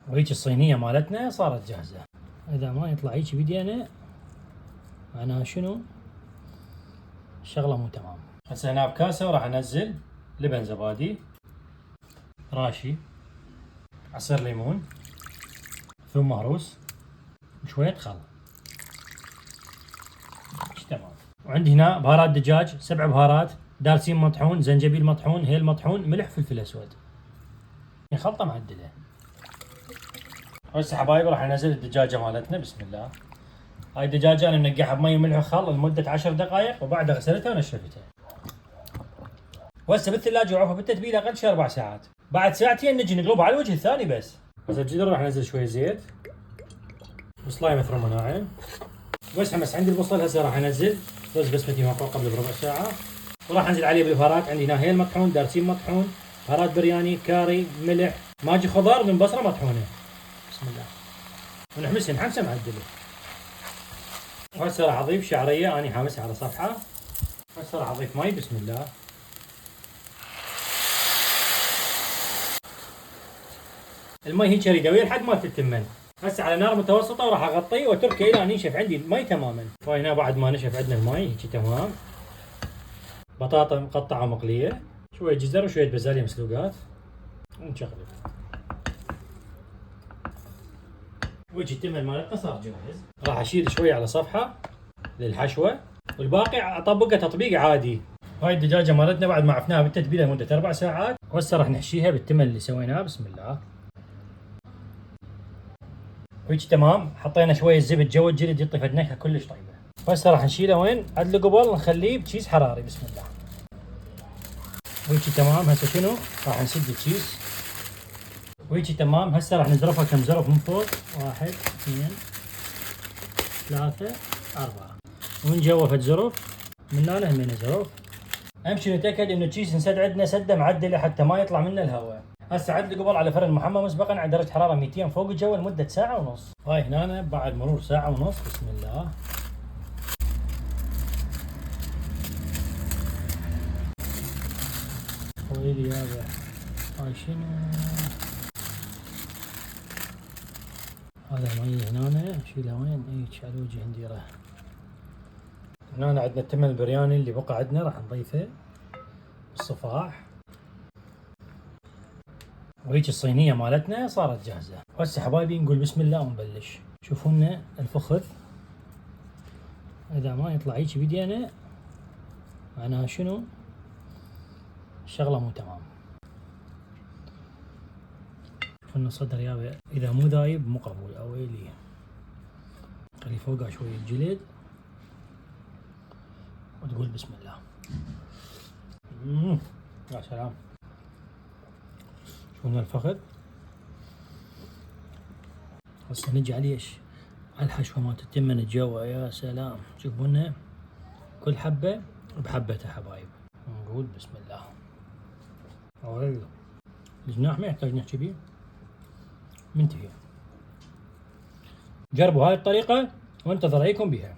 وهيك الصينية مالتنا صارت جاهزة. إذا ما يطلع هيك بدينا معناها شنو؟ الشغلة مو تمام. هسه هنا بكاسة وراح انزل لبن زبادي، راشي، عصير ليمون، ثوم مهروس، وشوية خل. تمام. وعندي هنا بهارات دجاج، 7 بهارات، دارسين مطحون، زنجبيل مطحون، هيل مطحون، ملح، فلفل اسود. خلطة معدلة. هسه حبايبي راح انزل الدجاجة مالتنا. بسم الله. هاي الدجاجة انا منقعها بمي وملح وخل لمدة 10 دقائق، وبعدها غسلتها ونشفتها. وهسه بالثلاجة وعوفها بالتتبيلة اقل شي 4 ساعات. بعد ساعتين نجي نقلبها على الوجه الثاني بس. هسه بجدر راح انزل شوية زيت، بصلاية مفرومة ناعم، بس عندي البصل. هسه راح انزل رز بسمتي مفروم قبل بربع ساعة، وراح انزل عليه بالبهارات. عندي هنا هيل مطحون، دارسين مطحون، بهارات برياني، كاري، ملح، ماجي خضار من بصرة مطحونة. بسم الله. ونحمسها حمسة معدلة. وهسه راح اضيف شعرية اني حامسها على صفحة. هسه راح اضيف مي. بسم الله. المي هيك اريد لحد ما تتمن. هسه على نار متوسطة وراح اغطيه واتركه الى ان ينشف عندي المي تماما. وهنا بعد ما نشف عندنا المي هيك تمام. بطاطا مقطعة مقلية، شوية جزر وشوية بازاليا مسلوقات، ونشغله. وجه التمن مالتنا صار جاهز. راح اشيل شوية على صفحة للحشوة، والباقي اطبقه تطبيق عادي. هاي الدجاجة مالتنا بعد ما عفناها بالتتبيلة لمدة 4 ساعات، وهسه راح نحشيها بالتمن اللي سويناه. بسم الله. وهيك تمام. حطينا شوية زبد جو الجلد يعطي فد نكهة كلش طيبة. وهسه راح نشيله وين؟ عدل قبل نخليه بتشيز حراري. بسم الله. وهيك تمام. هسه شنو؟ راح نسد التشيز. وهيك تمام. هسه راح نزرفها كم زرف من فوق. 1 2 3 4. ومن جوا فد زرف، من هنا همين زرف. اهم شي نتاكد انه التشيز نسد عندنا سده معدله حتى ما يطلع منه الهواء. هسه عدل قبل على فرن محمى مسبقا على درجه حراره 200 فوق الجو لمده ساعه ونص. هاي هنا بعد مرور ساعه ونص. بسم الله. ويلي يابا هاي شنو؟ هذا مي هنا اشيلها وين؟ هيك على وجه نديره. هنا عندنا التمن البرياني اللي بقى عندنا راح نضيفه بالصفاح. وهيك الصينية مالتنا صارت جاهزة. وهسه حبايبي نقول بسم الله ونبلش. شوفوا لنا الفخذ، اذا ما يطلع هيك بدينا معناها شنو؟ الشغلة مو تمام. شوفوا لنا الصدر يابا، اذا مو ذايب مو قبول. اويلي. خلي فوقها شوية جلد وتقول بسم الله. يا سلام. شوفوا لنا الفخذ. هسه نجي على ايش؟ على الحشوة مالت التمن جوا. يا سلام. شوفوا لنا كل حبة بحبتها حبايب. نقول بسم الله. اويلي. الجناح ما يحتاج نحكي بيه. منتهي. جربوا هاي الطريقة وانتظر رايكم بها.